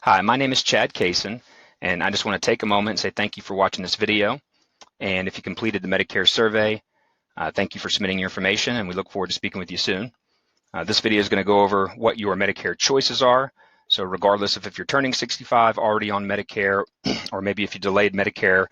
Hi, my name is Chad Kaysen, and I just want to take a moment and say thank you for watching this video. And if you completed the Medicare survey, thank you for submitting your information, and we look forward to speaking with you soon. This video is going to go over what your Medicare choices are. So regardless of if you're turning 65 already on Medicare, or maybe if you delayed Medicare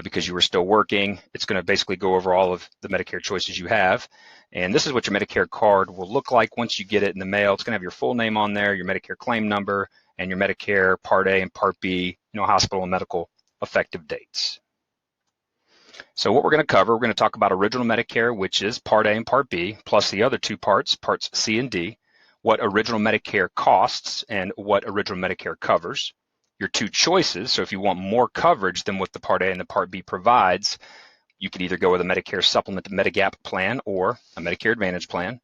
because you were still working, it's going to basically go over all of the Medicare choices you have. And this is what your Medicare card will look like once you get it in the mail. It's going to have your full name on there, your Medicare claim number, and your Medicare Part A and Part B, hospital and medical effective dates. So what we're going to cover, we're going to talk about original Medicare, which is Part A and Part B, plus the other two parts, Parts C and D, what original Medicare costs and what original Medicare covers, your two choices. So if you want more coverage than what the Part A and the Part B provides, you could either go with a Medicare Supplement to Medigap plan or a Medicare Advantage plan.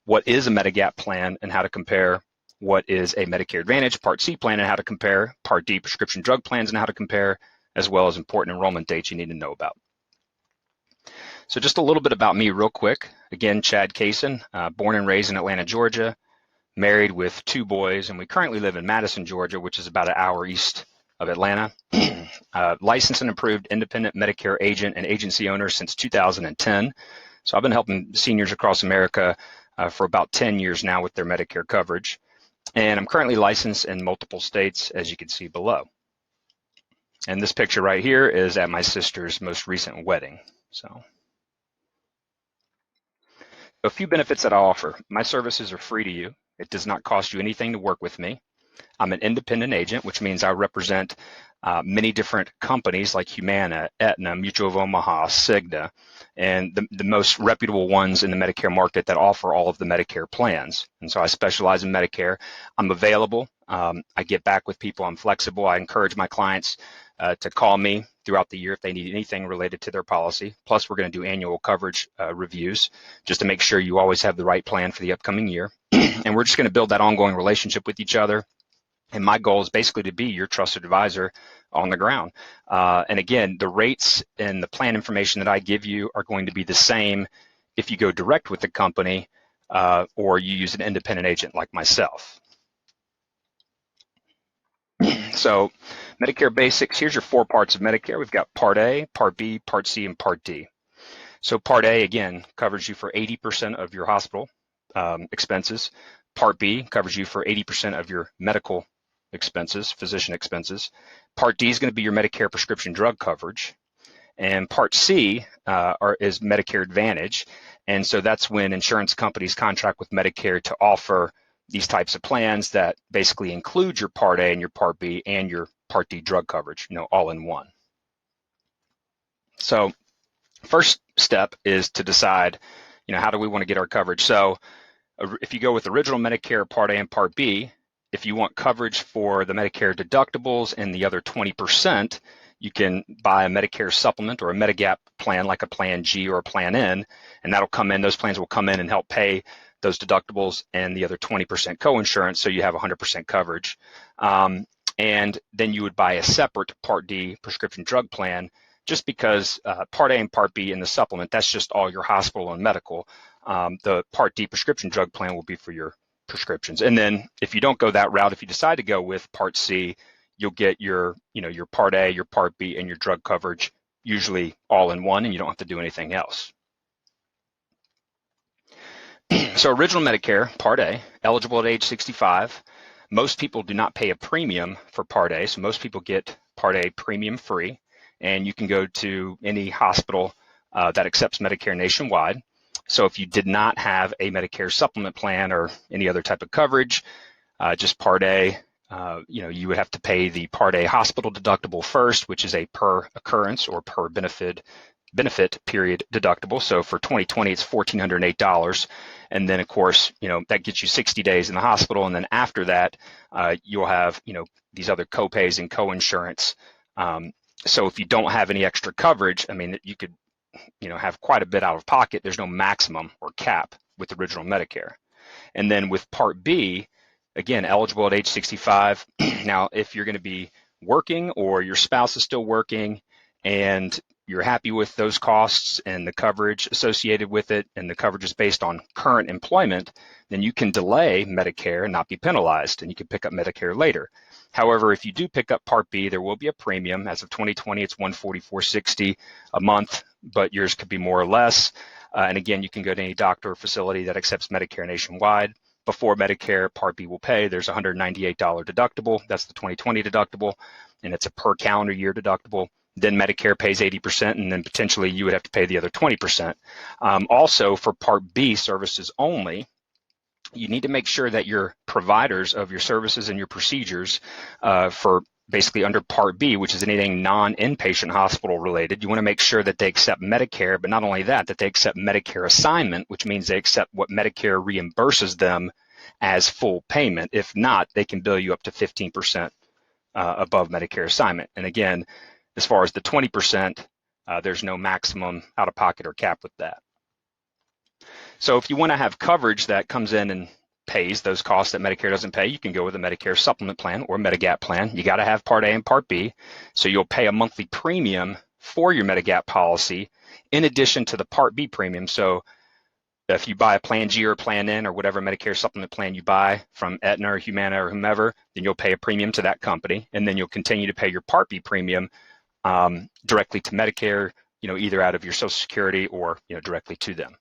What is a Medigap plan and how to compare what is a Medicare Advantage Part C plan and how to compare Part D prescription drug plans and how to compare, as well as important enrollment dates you need to know about. So just a little bit about me real quick. Again, Chad Kaysen, born and raised in Atlanta, Georgia, married with two boys, and we currently live in Madison, Georgia, which is about an hour east of Atlanta. Licensed and approved independent Medicare agent and agency owner since 2010. So I've been helping seniors across America for about 10 years now with their Medicare coverage. And I'm currently licensed in multiple states, as you can see below. And this picture right here is at my sister's most recent wedding. So a few benefits that I offer. My services are free to you. It does not cost you anything to work with me. I'm an independent agent, which means I represent many different companies like Humana, Aetna, Mutual of Omaha, Cigna, and the most reputable ones in the Medicare market that offer all of the Medicare plans. And so I specialize in Medicare. I'm available. I get back with people. I'm flexible. I encourage my clients to call me throughout the year if they need anything related to their policy. Plus, we're going to do annual coverage reviews just to make sure you always have the right plan for the upcoming year. And we're just going to build that ongoing relationship with each other. And my goal is basically to be your trusted advisor on the ground. And again, the rates and the plan information that I give you are going to be the same if you go direct with the company or you use an independent agent like myself. So Medicare Basics, here's your four parts of Medicare. We've got Part A, Part B, Part C, and Part D. So Part A, again, covers you for 80% of your hospital expenses. Part B covers you for 80% of your medical expenses, physician expenses. Part D is going to be your Medicare prescription drug coverage. And Part C is Medicare Advantage. And so that's when insurance companies contract with Medicare to offer these types of plans that basically include your Part A and your Part B and your Part D drug coverage, all in one. So first step is to decide, how do we want to get our coverage? So if you go with original Medicare Part A and Part B, if you want coverage for the Medicare deductibles and the other 20%, you can buy a Medicare Supplement or a Medigap plan like a Plan G or a Plan N, and that'll come in. Those plans will come in and help pay those deductibles and the other 20% coinsurance, so you have 100% coverage. And then you would buy a separate Part D prescription drug plan, just because Part A and Part B in the supplement, that's just all your hospital and medical. The Part D prescription drug plan will be for your prescriptions. And then if you don't go that route, if you decide to go with Part C, you'll get your Part A, your Part B, and your drug coverage usually all in one, and you don't have to do anything else. So original Medicare, Part A, eligible at age 65. Most people do not pay a premium for Part A, so most people get Part A premium free, and you can go to any hospital that accepts Medicare nationwide. So if you did not have a Medicare supplement plan or any other type of coverage, just Part A, you would have to pay the Part A hospital deductible first, which is a per occurrence or per benefit period deductible. So for 2020, it's $1,408. And then, of course, that gets you 60 days in the hospital. And then after that, you'll have, these other copays and coinsurance. So if you don't have any extra coverage, you could have quite a bit out of pocket. There's no maximum or cap with original Medicare. And then with Part B, again, eligible at age 65. Now, if you're going to be working or your spouse is still working and you're happy with those costs and the coverage associated with it, and the coverage is based on current employment, then you can delay Medicare and not be penalized, and you can pick up Medicare later. However, if you do pick up Part B, there will be a premium. As of 2020, it's $144.60 a month, but yours could be more or less. And again, you can go to any doctor or facility that accepts Medicare nationwide. Before Medicare Part B will pay, there's a $198 deductible. That's the 2020 deductible, and it's a per calendar year deductible. Then Medicare pays 80%, and then potentially you would have to pay the other 20%. Also, for Part B services only, you need to make sure that your providers of your services and your procedures for basically under Part B, which is anything non-inpatient hospital related, you want to make sure that they accept Medicare, but not only that, that they accept Medicare assignment, which means they accept what Medicare reimburses them as full payment. If not, they can bill you up to 15% above Medicare assignment. And again, as far as the 20%, there's no maximum out-of-pocket or cap with that. So if you want to have coverage that comes in and pays those costs that Medicare doesn't pay, you can go with a Medicare Supplement plan or Medigap plan. You got to have Part A and Part B. So you'll pay a monthly premium for your Medigap policy in addition to the Part B premium. So if you buy a Plan G or Plan N or whatever Medicare Supplement plan you buy from Aetna or Humana or whomever, then you'll pay a premium to that company, and then you'll continue to pay your Part B premium directly to Medicare, either out of your Social Security or directly to them.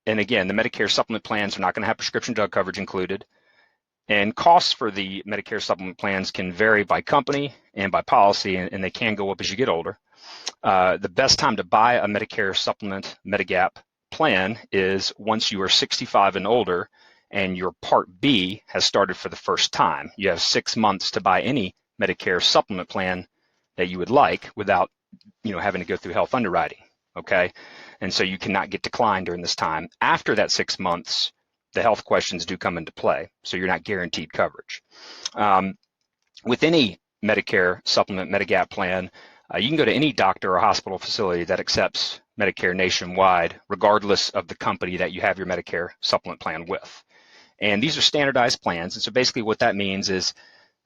And again, the Medicare Supplement plans are not going to have prescription drug coverage included. And costs for the Medicare Supplement plans can vary by company and by policy, and they can go up as you get older. The best time to buy a Medicare Supplement Medigap plan is once you are 65 and older and your Part B has started for the first time. You have 6 months to buy any Medicare Supplement plan that you would like without having to go through health underwriting, okay? And so you cannot get declined during this time. After that 6 months, the health questions do come into play, so you're not guaranteed coverage. With any Medicare Supplement Medigap plan, you can go to any doctor or hospital facility that accepts Medicare nationwide, regardless of the company that you have your Medicare Supplement plan with. And these are standardized plans, and so basically what that means is,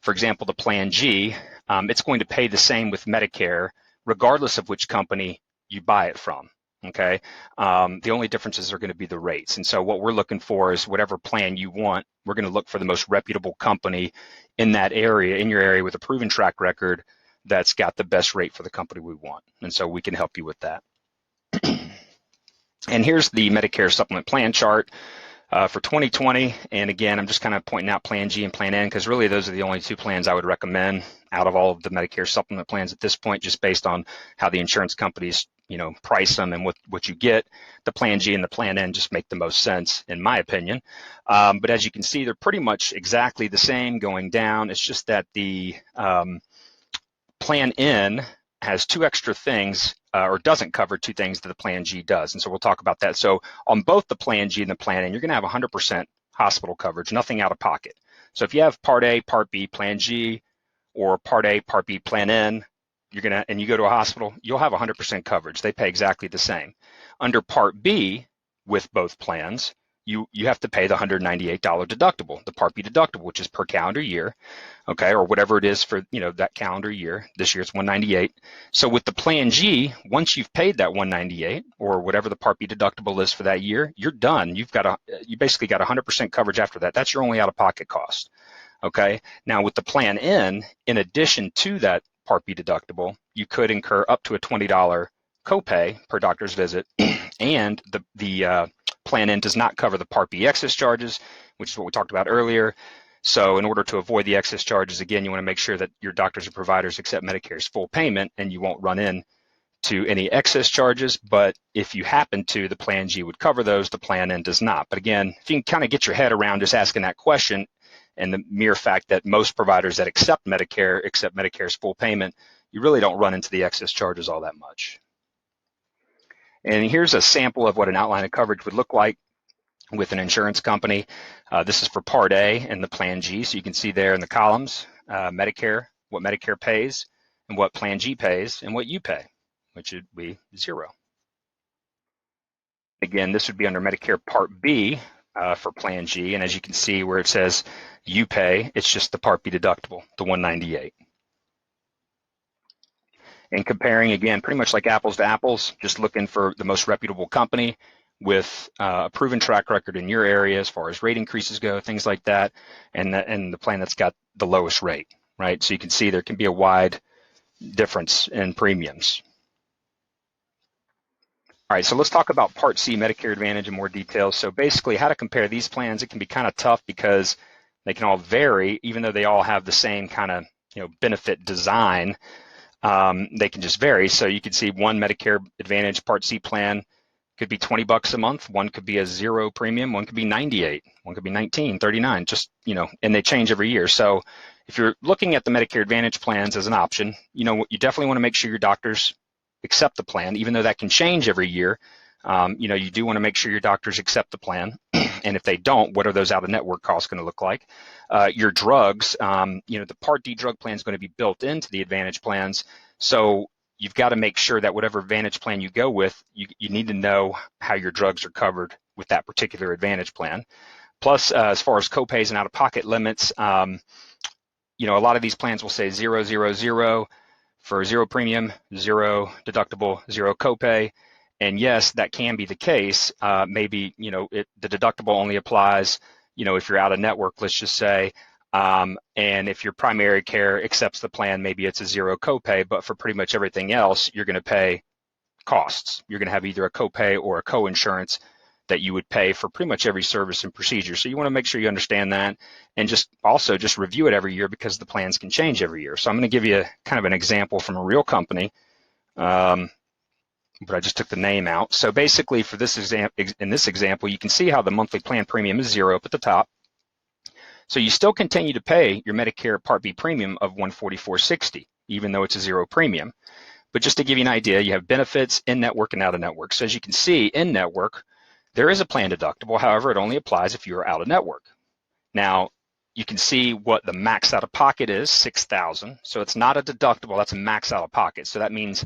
for example, the Plan G, it's going to pay the same with Medicare, regardless of which company you buy it from. Okay, the only differences are going to be the rates. And so what we're looking for is whatever plan you want, we're going to look for the most reputable company in that area, in your area with a proven track record that's got the best rate for the company we want. And so we can help you with that. And here's the Medicare Supplement plan chart for 2020. And again, I'm just kind of pointing out Plan G and Plan N because really those are the only two plans I would recommend out of all of the Medicare Supplement plans at this point, just based on how the insurance companies price them and what you get. The Plan G and the Plan N just make the most sense, in my opinion. But as you can see, they're pretty much exactly the same going down. It's just that the Plan N has two extra things or doesn't cover two things that the Plan G does. And so we'll talk about that. So on both the Plan G and the Plan N, you're going to have 100% hospital coverage, nothing out of pocket. So if you have Part A, Part B, Plan G, or Part A, Part B, Plan N, and you go to a hospital, you'll have 100% coverage. They pay exactly the same. Under Part B, with both plans, you have to pay the $198 deductible, the Part B deductible, which is per calendar year, okay, or whatever it is for that calendar year. This year it's $198. So with the Plan G, once you've paid that $198 or whatever the Part B deductible is for that year, you're done. You basically got 100% coverage after that. That's your only out-of-pocket cost, okay? Now with the Plan N, in addition to that Part B deductible, you could incur up to a $20 copay per doctor's visit, and the Plan N does not cover the Part B excess charges, which is what we talked about earlier. So in order to avoid the excess charges, again, you want to make sure that your doctors and providers accept Medicare's full payment and you won't run into any excess charges. But if you happen to, the Plan G would cover those, the Plan N does not. But again, if you can kind of get your head around just asking that question and the mere fact that most providers that accept Medicare's full payment, you really don't run into the excess charges all that much. And here's a sample of what an outline of coverage would look like with an insurance company. This is for Part A and the Plan G. So you can see there in the columns, Medicare, what Medicare pays, and what Plan G pays, and what you pay, which would be $0. Again, this would be under Medicare Part B for Plan G. And as you can see where it says you pay, it's just the Part B deductible, the $198. and comparing, again, pretty much like apples to apples, just looking for the most reputable company with a proven track record in your area as far as rate increases go, things like that, and the plan that's got the lowest rate, right? So you can see there can be a wide difference in premiums. All right, so let's talk about Part C, Medicare Advantage, in more detail. So basically, how to compare these plans, it can be kind of tough because they can all vary, even though they all have the same kind of benefit design. They can just vary. So you can see one Medicare Advantage Part C plan could be $20 a month. One could be a zero premium. One could be 98. One could be 19, 39. Just and they change every year. So if you're looking at the Medicare Advantage plans as an option, you definitely want to make sure your doctors accept the plan, even though that can change every year. You do want to make sure your doctors accept the plan. And if they don't, what are those out-of-network costs going to look like? Your drugs, the Part D drug plan is going to be built into the Advantage plans. So you've got to make sure that whatever Advantage plan you go with, you need to know how your drugs are covered with that particular Advantage plan. Plus, as far as copays and out-of-pocket limits, a lot of these plans will say 0, 0, 0 for zero premium, zero deductible, zero copay. And yes, that can be the case. Maybe, the deductible only applies, if you're out of network, let's just say, and if your primary care accepts the plan, maybe it's a zero copay, but for pretty much everything else, you're going to pay costs. You're going to have either a copay or a coinsurance that you would pay for pretty much every service and procedure. So you want to make sure you understand that, and just review it every year because the plans can change every year. So I'm going to give you kind of an example from a real company, but I just took the name out. So basically for this example, you can see how the monthly plan premium is zero up at the top. So you still continue to pay your Medicare Part B premium of $144.60, even though it's a zero premium. But just to give you an idea, you have benefits in-network and out-of-network. So as you can see, in-network, there is a plan deductible. However, it only applies if you are out-of-network. Now, you can see what the max out-of-pocket is, $6,000. So it's not a deductible, that's a max out-of-pocket. So that means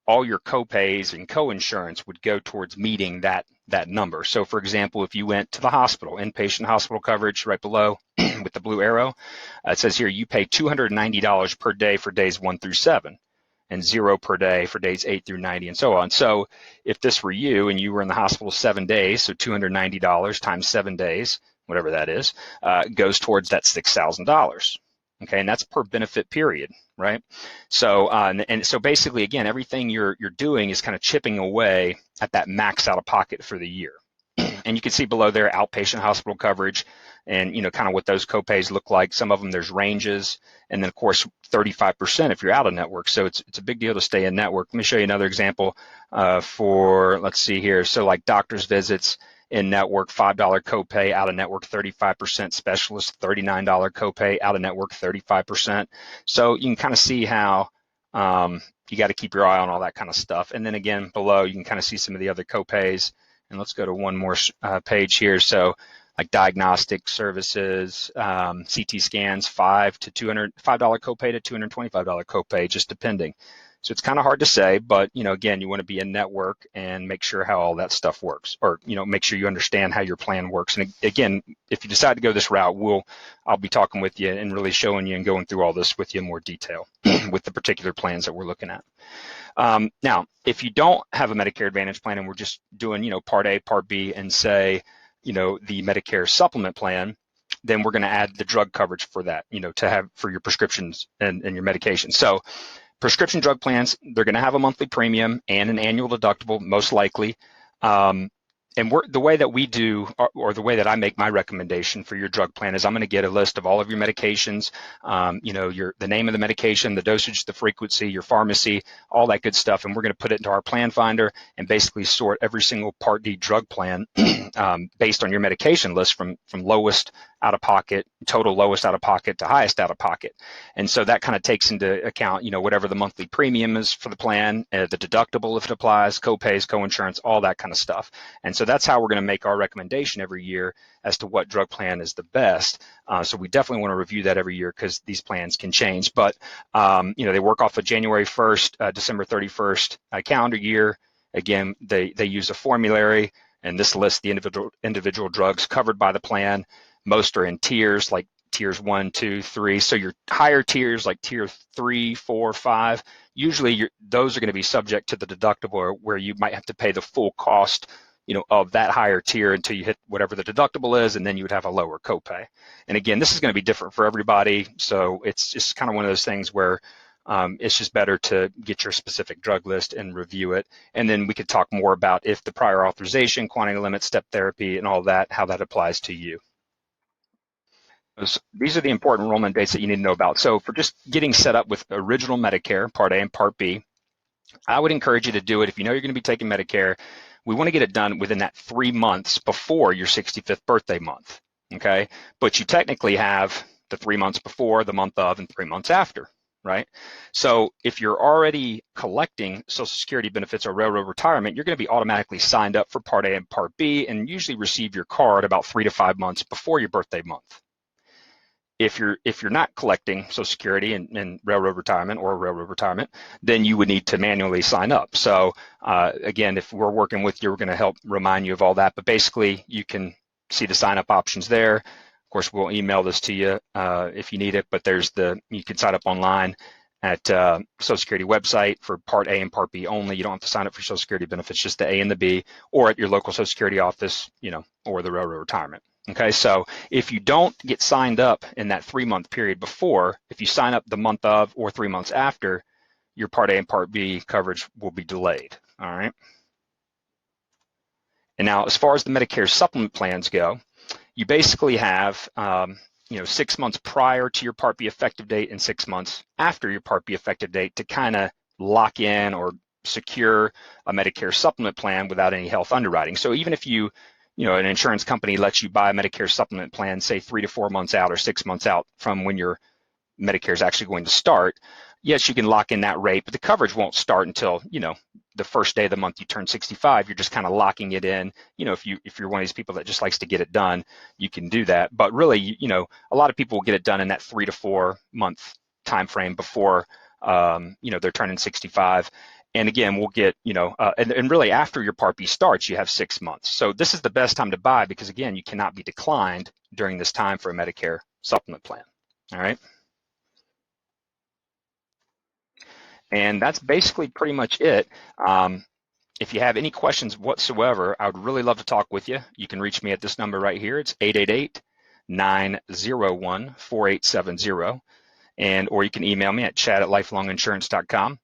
all your copays and coinsurance would go towards meeting that number. So for example, if you went to the hospital, inpatient hospital coverage right below with the blue arrow, it says here you pay $290 per day for days 1 through 7. And zero per day for days 8 through 90 and so on. So if this were you and you were in the hospital 7 days, so $290 times 7 days, whatever that is, goes towards that $6,000. Okay, and that's per benefit period, right? So and so basically, again, everything you're doing is kind of chipping away at that max out of pocket for the year. And you can see below there outpatient hospital coverage and kind of what those copays look like. Some of them there's ranges, and then of course 35% if you're out of network. So it's a big deal to stay in network. Let me show you another example for, let's see here. So like doctor's visits in network, $5 copay, out of network 35%, specialist $39 copay, out of network 35%. So you can kind of see how you got to keep your eye on all that kind of stuff. And then again below you can kind of see some of the other copays. And let's go to one more page here. So like diagnostic services, CT scans, $5 copay to $225 copay, just depending. So it's kind of hard to say, but again, you want to be in network and make sure how all that stuff works, or make sure you understand how your plan works. And again, if you decide to go this route, I'll be talking with you and really showing you and going through all this with you in more detail with the particular plans that we're looking at. Now, if you don't have a Medicare Advantage plan and we're just doing, Part A, Part B, and say, the Medicare Supplement plan, then we're going to add the drug coverage for that, to have for your prescriptions and your medications. So prescription drug plans, they're going to have a monthly premium and an annual deductible, most likely. And the way that we do, or the way that I make my recommendation for your drug plan is I'm going to get a list of all of your medications, the name of the medication, the dosage, the frequency, your pharmacy, all that good stuff. And we're going to put it into our plan finder and basically sort every single Part D drug plan based on your medication list from lowest out of pocket, total lowest out of pocket to highest out of pocket. And so that kind of takes into account, whatever the monthly premium is for the plan, the deductible if it applies, copays, coinsurance, all that kind of stuff. And so that's how we're going to make our recommendation every year as to what drug plan is the best. So we definitely want to review that every year because these plans can change. But, they work off of January 1st, December 31st calendar year. Again, they use a formulary, and this lists the individual drugs covered by the plan. Most are in tiers, like tiers 1, 2, 3. So your higher tiers like tier 3, 4, 5, usually those are going to be subject to the deductible where you might have to pay the full cost, of that higher tier until you hit whatever the deductible is, and then you would have a lower copay. And again, this is going to be different for everybody. So it's just kind of one of those things where it's just better to get your specific drug list and review it. And then we could talk more about if the prior authorization, quantity limit, step therapy, and all that, how that applies to you. These are the important enrollment dates that you need to know about. So for just getting set up with original Medicare, Part A and Part B, I would encourage you to do it if you know you're going to be taking Medicare. We want to get it done within that 3 months before your 65th birthday month, okay? But you technically have the 3 months before, the month of, and 3 months after, right? So if you're already collecting Social Security benefits or railroad retirement, you're going to be automatically signed up for Part A and Part B and usually receive your card about 3 to 5 months before your birthday month. If you're not collecting Social Security and railroad retirement or railroad retirement, then you would need to manually sign up. So again, if we're working with you, we're going to help remind you of all that. But basically, you can see the sign up options there. Of course, we'll email this to you if you need it. But you can sign up online at Social Security website for Part A and Part B only. You don't have to sign up for Social Security benefits, just the A and the B, or at your local Social Security office, or the railroad retirement. Okay, so if you don't get signed up in that 3 month period before, if you sign up the month of or 3 months after, your Part A and Part B coverage will be delayed. All right. And now, as far as the Medicare supplement plans go, you basically have 6 months prior to your Part B effective date and 6 months after your Part B effective date to kind of lock in or secure a Medicare supplement plan without any health underwriting. So even if an insurance company lets you buy a Medicare supplement plan, say 3 to 4 months out or 6 months out from when your Medicare is actually going to start, yes, you can lock in that rate, but the coverage won't start until, the first day of the month you turn 65. You're just kind of locking it in. If you're one of these people that just likes to get it done, you can do that. But really, a lot of people will get it done in that 3 to 4 month time frame before, they're turning 65. And again, we'll get, and really after your Part B starts, you have 6 months. So this is the best time to buy because, again, you cannot be declined during this time for a Medicare supplement plan. All right. And that's basically pretty much it. If you have any questions whatsoever, I would really love to talk with you. You can reach me at this number right here. It's 888-901-4870. Or you can email me at chat@lifelonginsurance.com.